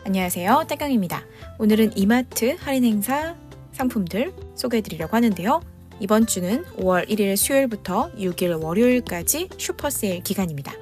안녕하세요, 따경입니다. 오늘은 이마트 할인 행사 상품들 소개해드리려고 하는데요. 이번 주는 5월 1일 수요일부터 6일 월요일까지 슈퍼세일 기간입니다.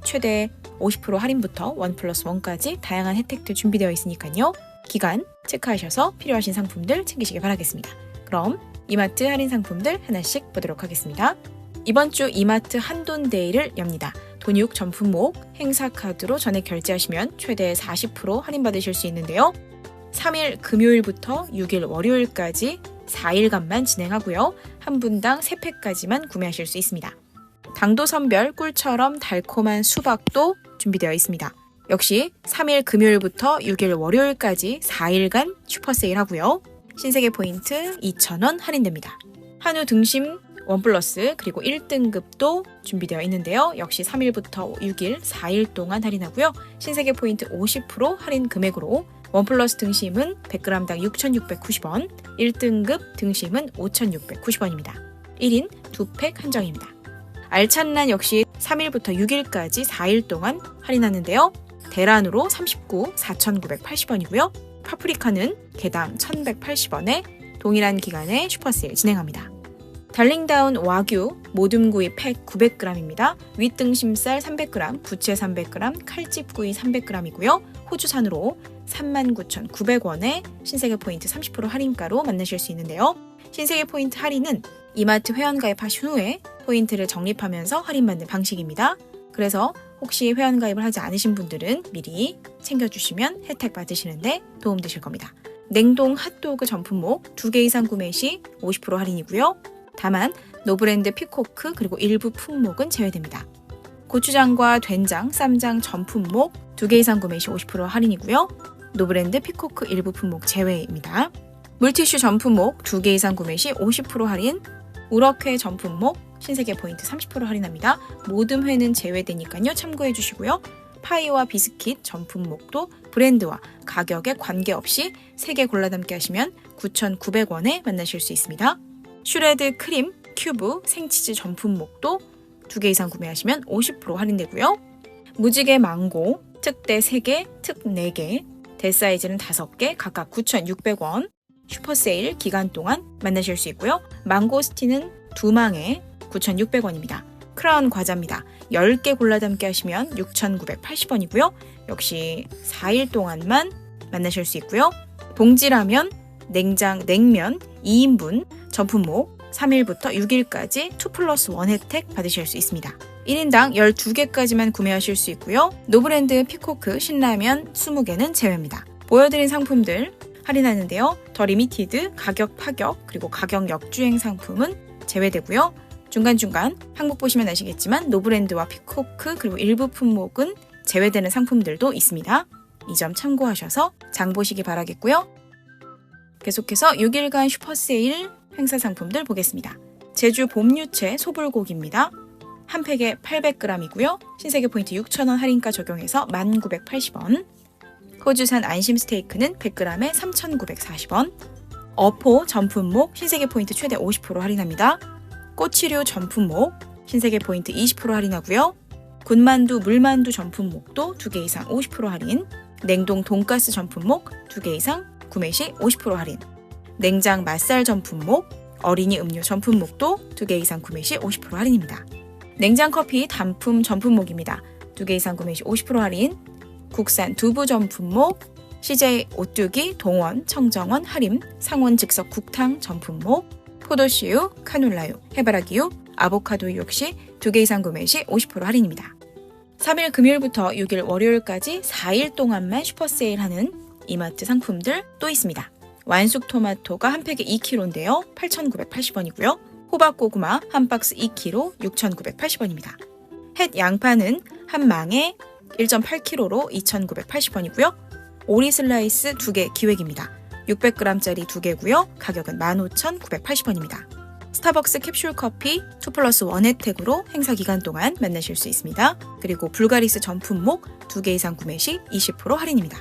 최대 50% 할인부터 1+1까지 다양한 혜택들 준비되어 있으니까요. 기간 체크하셔서 필요하신 상품들 챙기시길 바라겠습니다. 그럼 이마트 할인 상품들 하나씩 보도록 하겠습니다. 이번 주 이마트 한돈데이를 엽니다. 돈육 전 품목 행사 카드로 전액 결제하시면 최대 40% 할인받으실 수 있는데요. 3일 금요일부터 6일 월요일까지 4일간만 진행하고요. 한 분당 3팩까지만 구매하실 수 있습니다. 당도 선별 꿀처럼 달콤한 수박도 준비되어 있습니다. 역시 3일 금요일부터 6일 월요일까지 4일간 슈퍼세일 하고요. 신세계 포인트 2,000원 할인됩니다. 한우 등심 1+ 그리고 1등급도 준비되어 있는데요. 역시 3일부터 6일 4일 동안 할인하고요. 신세계 포인트 50% 할인 금액으로 1+ 등심은 100g당 6,690원, 1등급 등심은 5,690원입니다. 1인 2팩 한정입니다. 알찬란 역시 3일부터 6일까지 4일 동안 할인하는데요. 대란으로 39, 4,980원이고요. 파프리카는 개당 1,180원에 동일한 기간에 슈퍼세일 진행합니다. 달링다운 와규 모듬구이 팩 900g입니다. 윗등심살 300g, 부채 300g, 칼집구이 300g이고요. 호주산으로 39,900원에 신세계 포인트 30% 할인가로 만나실 수 있는데요. 신세계 포인트 할인은 이마트 회원가입하신 후에 포인트를 적립하면서 할인받는 방식입니다. 그래서 혹시 회원가입을 하지 않으신 분들은 미리 챙겨주시면 혜택 받으시는데 도움되실 겁니다. 냉동 핫도그 전 품목 2개 이상 구매 시 50% 할인이고요. 다만 노브랜드 피코크 그리고 일부 품목은 제외됩니다. 고추장과 된장, 쌈장 전 품목 2개 이상 구매 시 50% 할인이고요. 노브랜드 피코크 일부 품목 제외입니다. 물티슈 전 품목 2개 이상 구매 시 50% 할인, 우럭회 전 품목 신세계 포인트 30% 할인합니다. 모든 회는 제외되니까요. 참고해 주시고요. 파이와 비스킷 전 품목도 브랜드와 가격에 관계없이 3개 골라 담기 하시면 9,900원에 만나실 수 있습니다. 슈레드 크림 큐브 생치즈 전 품목도 2개 이상 구매하시면 50% 할인되고요. 무지개 망고 특대 3개, 특 4개, 대사이즈는 5개, 각각 9,600원 슈퍼세일 기간 동안 만나실 수 있고요. 망고스틴은 2망에 9,600원입니다. 크라운 과자입니다. 10개 골라 담기 하시면 6,980원이고요. 역시 4일 동안만 만나실 수 있고요. 봉지라면, 냉면 2인분 전품목 3일부터 6일까지 2+1 혜택 받으실 수 있습니다. 1인당 12개까지만 구매하실 수 있고요. 노브랜드 피코크 신라면 20개는 제외입니다. 보여드린 상품들 할인하는데요. 더 리미티드, 가격 파격, 그리고 가격 역주행 상품은 제외되고요. 중간중간 항목 보시면 아시겠지만 노브랜드와 피코크 그리고 일부 품목은 제외되는 상품들도 있습니다. 이 점 참고하셔서 장 보시기 바라겠고요. 계속해서 6일간 슈퍼세일 행사 상품들 보겠습니다. 제주 봄유채 소불고기입니다. 한 팩에 800g이고요. 신세계 포인트 6,000원 할인가 적용해서 1,980원. 호주산 안심 스테이크는 100g에 3,940원. 어포 전품목 신세계 포인트 최대 50% 할인합니다. 꼬치류 전품목 신세계 포인트 20% 할인하고요. 군만두, 물만두 전품목도 2개 이상 50% 할인. 냉동 돈가스 전품목 2개 이상 구매 시 50% 할인. 냉장 맛살 전품목, 어린이 음료 전품목도 2개 이상 구매 시 50% 할인입니다. 냉장 커피 단품 전품목입니다. 2개 이상 구매 시 50% 할인. 국산 두부 전품목, CJ 오뚜기, 동원, 청정원, 할인, 상온 즉석 국탕 전품목, 포도씨유, 카놀라유, 해바라기유, 아보카도유 역시 2개 이상 구매 시 50% 할인입니다. 3일 금요일부터 6일 월요일까지 4일 동안만 슈퍼세일하는 이마트 상품들 또 있습니다. 완숙 토마토가 한 팩에 2kg인데요. 8,980원이고요. 호박고구마 한 박스 2kg 6,980원입니다. 햇 양파는 한 망에 1.8kg로 2,980원이고요. 오리 슬라이스 2개 기획입니다. 600g짜리 2개고요. 가격은 15,980원입니다. 스타벅스 캡슐 커피 2+1 혜택으로 행사 기간 동안 만나실 수 있습니다. 그리고 불가리스 전품목 2개 이상 구매 시 20% 할인입니다.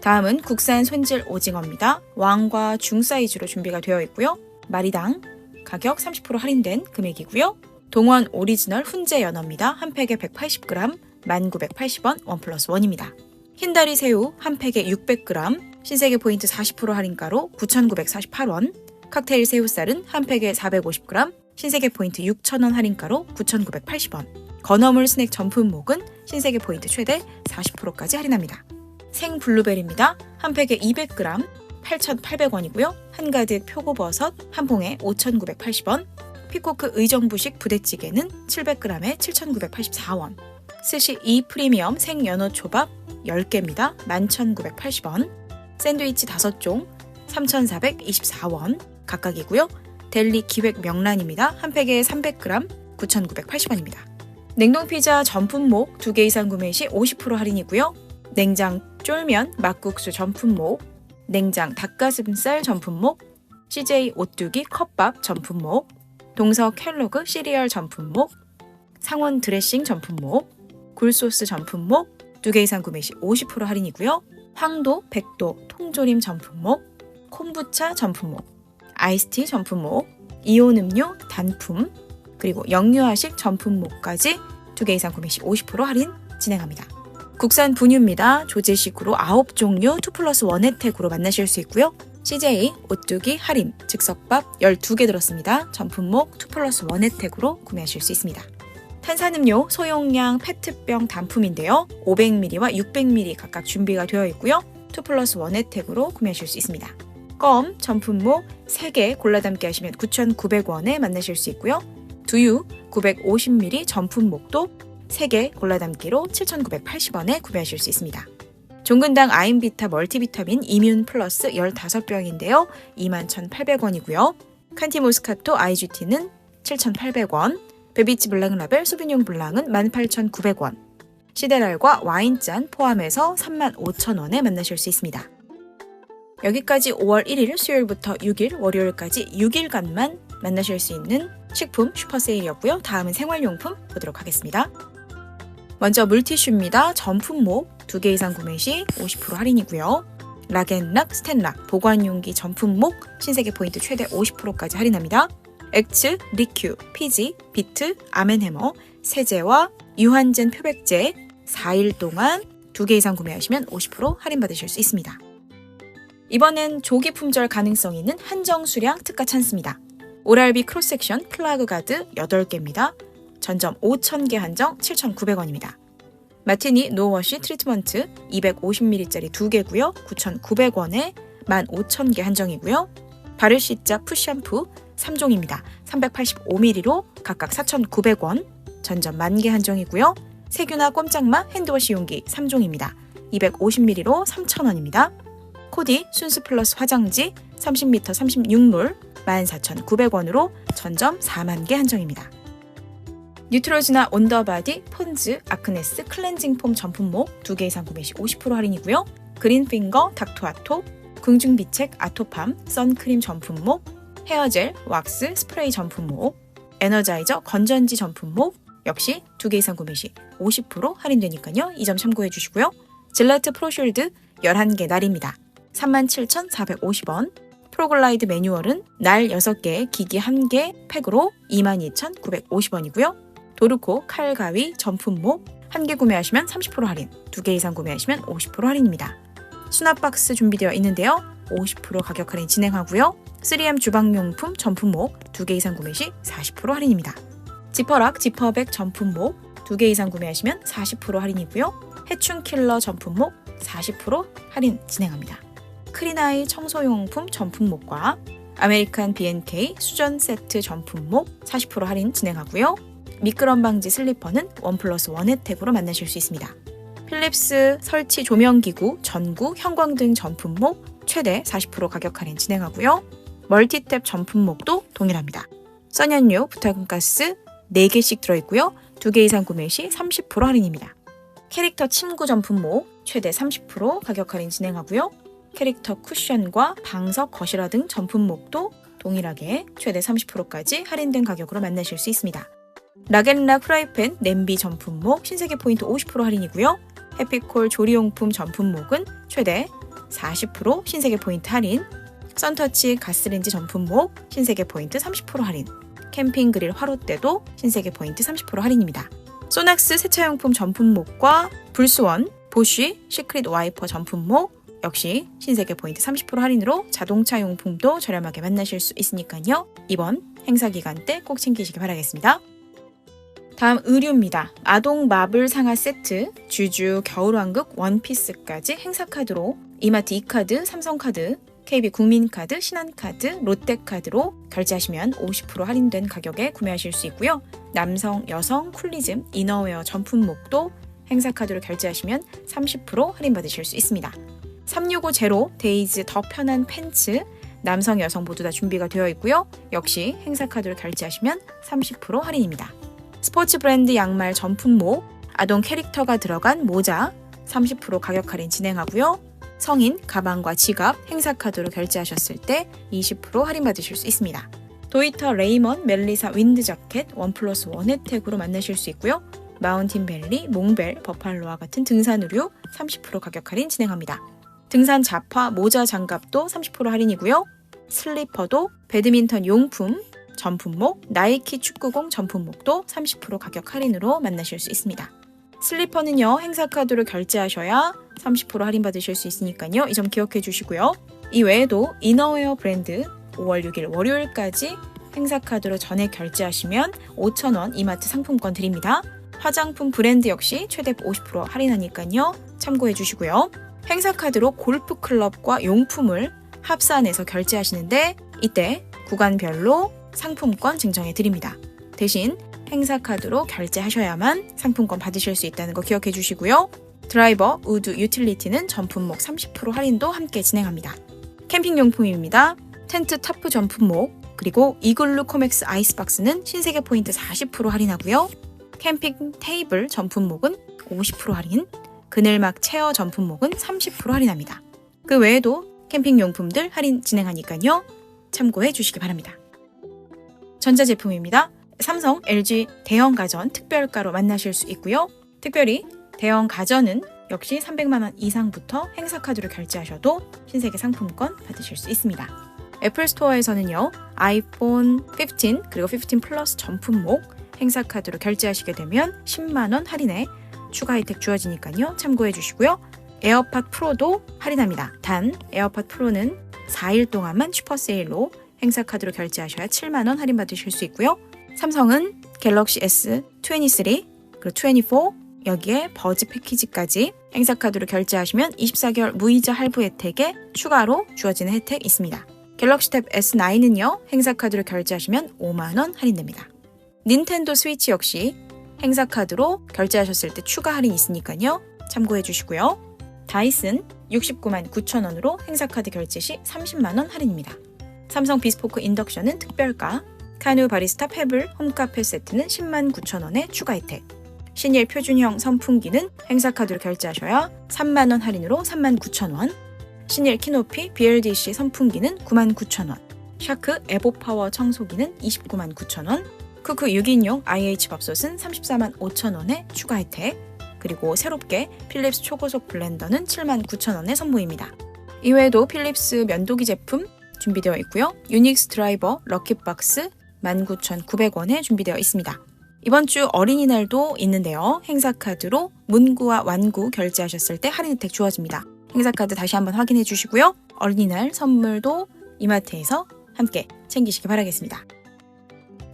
다음은 국산 손질 오징어입니다. 왕과 중 사이즈로 준비가 되어 있고요. 마리당 가격 30% 할인된 금액이고요. 동원 오리지널 훈제 연어입니다. 한 팩에 180g 1,980원 1+1입니다. 흰다리 새우 한 팩에 600g, 신세계 포인트 40% 할인가로 9,948원, 칵테일 새우살은 한 팩에 450g, 신세계 포인트 6,000원 할인가로 9,980원, 건어물 스낵 전품목은 신세계 포인트 최대 40%까지 할인합니다. 생 블루베리입니다. 한 팩에 200g, 8,800원이고요. 한가득 표고버섯 한 봉에 5,980원, 피코크 의정부식 부대찌개는 700g에 7,984원, 스시 2 프리미엄 생연어초밥 10개입니다. 11,980원, 샌드위치 5종 3,424원 각각이고요. 델리 기획 명란입니다. 한 팩에 300g 9,980원입니다. 냉동피자 전품목 2개 이상 구매 시 50% 할인이고요. 냉장 쫄면 막국수 전품목, 냉장 닭가슴살 전품목, CJ 오뚜기 컵밥 전품목, 동서 켈로그 시리얼 전품목, 상원 드레싱 전품목, 굴소스 전품목 2개 이상 구매 시 50% 할인이고요. 황도, 백도, 통조림 전품목, 콤부차 전품목, 아이스티 전품목, 이온 음료 단품, 그리고 영유아식 전품목까지 2개 이상 구매 시 50% 할인 진행합니다. 국산 분유입니다. 조제식으로 9종류 2+1 혜택으로 만나실 수 있고요. CJ 오뚜기 할인 즉석밥 12개 들었습니다. 전품목 2+1 혜택으로 구매하실 수 있습니다. 탄산음료 소용량 페트병 단품인데요. 500ml와 600ml 각각 준비가 되어 있고요. 2+1 혜택으로 구매하실 수 있습니다. 껌 전품목 3개 골라 담기 하시면 9,900원에 만나실 수 있고요. 두유 950ml 전품목도 3개 골라 담기로 7,980원에 구매하실 수 있습니다. 종근당 아임비타 멀티비타민 이뮨 플러스 15병인데요. 21,800원이고요. 칸티 모스카토 IGT는 7,800원, 베비치 블랑 라벨 소비뇽 블랑은 18,900원, 시데랄과 와인잔 포함해서 35,000원에 만나실 수 있습니다. 여기까지 5월 1일 수요일부터 6일 월요일까지 6일간만 만나실 수 있는 식품 슈퍼세일이었고요. 다음은 생활용품 보도록 하겠습니다. 먼저 물티슈입니다. 전품목 2개 이상 구매 시 50% 할인이고요. 락앤락 스텐락 보관용기 전품목 신세계 포인트 최대 50%까지 할인합니다. 엑츠, 리큐, 피지, 비트, 아멘해머, 세제와 유한젠 표백제 4일 동안 2개 이상 구매하시면 50% 할인받으실 수 있습니다. 이번엔 조기 품절 가능성 있는 한정 수량 특가 찬스입니다. 오랄비 크로스섹션 플라그 가드 8개입니다. 전점 5,000개 한정 7,900원입니다. 마티니 노워시 트리트먼트 250ml짜리 2개고요. 9,900원에 15,000개 한정이고요. 바르시자 푸샴푸 3종입니다. 385ml로 각각 4,900원, 전점 10,000개 한정이고요. 세균화 꼼짝마 핸드워시 용기 3종입니다. 250ml로 3,000원입니다. 코디 순수 플러스 화장지 30m 36롤 14,900원으로 전점 40,000개 한정입니다. 뉴트로지나 온더바디 폰즈 아크네스 클렌징 폼 전품목 2개 이상 구매 시 50% 할인이고요. 그린핑거 닥토아토 궁중비책 아토팜 선크림 전품목, 헤어젤 왁스 스프레이 전품목, 에너자이저 건전지 전품목 역시 2개 이상 구매 시 50% 할인되니까요. 이 점 참고해 주시고요. 질라트 프로숄드 11개 날입니다. 37,450원, 프로글라이드 매뉴얼은 날 6개, 기기 1개 팩으로 22,950원이고요. 도르코 칼 가위 전품목 1개 구매하시면 30% 할인, 2개 이상 구매하시면 50% 할인입니다. 수납 박스 준비되어 있는데요. 50% 가격 할인 진행하고요. 3M 주방용품 전품목 2개 이상 구매 시 40% 할인입니다. 지퍼락 지퍼백 전품목 2개 이상 구매하시면 40% 할인이고요. 해충킬러 전품목 40% 할인 진행합니다. 크리나이 청소용품 전품목과 아메리칸 B&K 수전 세트 전품목 40% 할인 진행하고요. 미끄럼 방지 슬리퍼는 1+1 혜택으로 만나실 수 있습니다. 필립스 설치 조명기구 전구 형광등 전품목 최대 40% 가격 할인 진행하고요. 멀티탭 전품목도 동일합니다. 써연료 부탄가스 4개씩 들어있고요. 2개 이상 구매 시 30% 할인입니다. 캐릭터 침구 전품목 최대 30% 가격 할인 진행하고요. 캐릭터 쿠션과 방석 거실화 등 전품목도 동일하게 최대 30%까지 할인된 가격으로 만나실 수 있습니다. 락앤락 프라이팬 냄비 전품목 신세계 포인트 50% 할인이고요. 해피콜 조리용품 전품목은 최대 40% 신세계 포인트 할인, 썬터치 가스레인지 전품목 신세계 포인트 30% 할인, 캠핑 그릴 화롯대도 신세계 포인트 30% 할인입니다. 소낙스 세차용품 전품목과 불수원 보쉬 시크릿 와이퍼 전품목 역시 신세계 포인트 30% 할인으로 자동차 용품도 저렴하게 만나실 수 있으니까요. 이번 행사 기간 때 꼭 챙기시기 바라겠습니다. 다음 의류입니다. 아동 마블 상하 세트, 주주 겨울왕국 원피스까지 행사카드로 이마트 이카드, 삼성카드, KB 국민카드, 신한카드, 롯데카드로 결제하시면 50% 할인된 가격에 구매하실 수 있고요. 남성, 여성, 쿨리즘, 이너웨어 전품목도 행사카드로 결제하시면 30% 할인받으실 수 있습니다. 365 데이즈 더 편한 팬츠, 남성, 여성 모두 다 준비가 되어 있고요. 역시 행사카드로 결제하시면 30% 할인입니다. 스포츠 브랜드 양말 전품목, 아동 캐릭터가 들어간 모자 30% 가격 할인 진행하고요. 성인 가방과 지갑 행사카드로 결제하셨을 때 20% 할인받으실 수 있습니다. 도이터 레이먼 멜리사 윈드 자켓 1+1 혜택으로 만나실 수 있고요. 마운틴 벨리, 몽벨, 버팔로와 같은 등산 의류 30% 가격 할인 진행합니다. 등산 자파, 모자, 장갑도 30% 할인이고요. 슬리퍼도 배드민턴 용품 전품목, 나이키 축구공 전품목도 30% 가격 할인으로 만나실 수 있습니다. 슬리퍼는요, 행사카드로 결제하셔야 30% 할인받으실 수 있으니까요. 이 점 기억해 주시고요. 이 외에도 이너웨어 브랜드 5월 6일 월요일까지 행사카드로 전액 결제하시면 5,000원 이마트 상품권 드립니다. 화장품 브랜드 역시 최대 50% 할인하니까요. 참고해 주시고요. 행사카드로 골프클럽과 용품을 합산해서 결제하시는데 이때 구간별로 상품권 증정해 드립니다. 대신 행사카드로 결제하셔야만 상품권 받으실 수 있다는 거 기억해 주시고요. 드라이버, 우드, 유틸리티는 전품목 30% 할인도 함께 진행합니다. 캠핑용품입니다. 텐트 타프 전품목, 그리고 이글루 코맥스 아이스박스는 신세계 포인트 40% 할인하고요. 캠핑 테이블 전품목은 50% 할인, 그늘막 체어 전품목은 30% 할인합니다. 그 외에도 캠핑용품들 할인 진행하니까요. 참고해 주시기 바랍니다. 전자제품입니다. 삼성, LG 대형 가전 특별가로 만나실 수 있고요. 특별히 대형 가전은 역시 300만 원 이상부터 행사카드로 결제하셔도 신세계 상품권 받으실 수 있습니다. 애플 스토어에서는요. 아이폰 15 그리고 15 플러스 전품목 행사카드로 결제하시게 되면 10만 원 할인에 추가 혜택 주어지니까요. 참고해 주시고요. 에어팟 프로도 할인합니다. 단 에어팟 프로는 4일 동안만 슈퍼세일로 행사카드로 결제하셔야 7만 원 할인받으실 수 있고요. 삼성은 갤럭시 S23 그리고 24 여기에 버즈 패키지까지 행사카드로 결제하시면 24개월 무이자 할부 혜택에 추가로 주어지는 혜택 있습니다. 갤럭시 탭 S9은요. 행사카드로 결제하시면 5만 원 할인됩니다. 닌텐도 스위치 역시 행사카드로 결제하셨을 때 추가 할인 있으니까요. 참고해 주시고요. 다이슨 69만 9천 원으로 행사카드 결제 시 30만 원 할인입니다. 삼성 비스포크 인덕션은 특별가, 카누 바리스타 페블 홈카페 세트는 10만 9천 원의 추가 혜택, 신일 표준형 선풍기는 행사카드로 결제하셔야 3만 원 할인으로 3만 9천 원, 신일 키노피 BLDC 선풍기는 9만 9천 원, 샤크 에보파워 청소기는 29만 9천 원, 쿠크 6인용 IH 밥솥은 34만 5천 원의 추가 혜택, 그리고 새롭게 필립스 초고속 블렌더는 7만 9천 원에 선보입니다. 이외에도 필립스 면도기 제품 준비되어 있고요. 유닉스 드라이버 럭키박스 19,900원에 준비되어 있습니다. 이번 주 어린이날도 있는데요. 행사카드로 문구와 완구 결제하셨을 때 할인 혜택 주어집니다. 행사카드 다시 한번 확인해 주시고요. 어린이날 선물도 이마트에서 함께 챙기시기 바라겠습니다.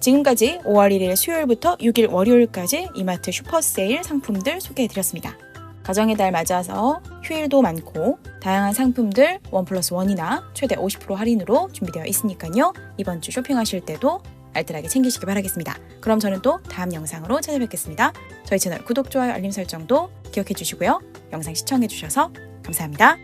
지금까지 5월 1일 수요일부터 6일 월요일까지 이마트 슈퍼세일 상품들 소개해드렸습니다. 가정의 달 맞아서 휴일도 많고 다양한 상품들 1+1이나 최대 50% 할인으로 준비되어 있으니까요. 이번 주 쇼핑하실 때도 알뜰하게 챙기시기 바라겠습니다. 그럼 저는 또 다음 영상으로 찾아뵙겠습니다. 저희 채널 구독, 좋아요, 알림 설정도 기억해 주시고요. 영상 시청해 주셔서 감사합니다.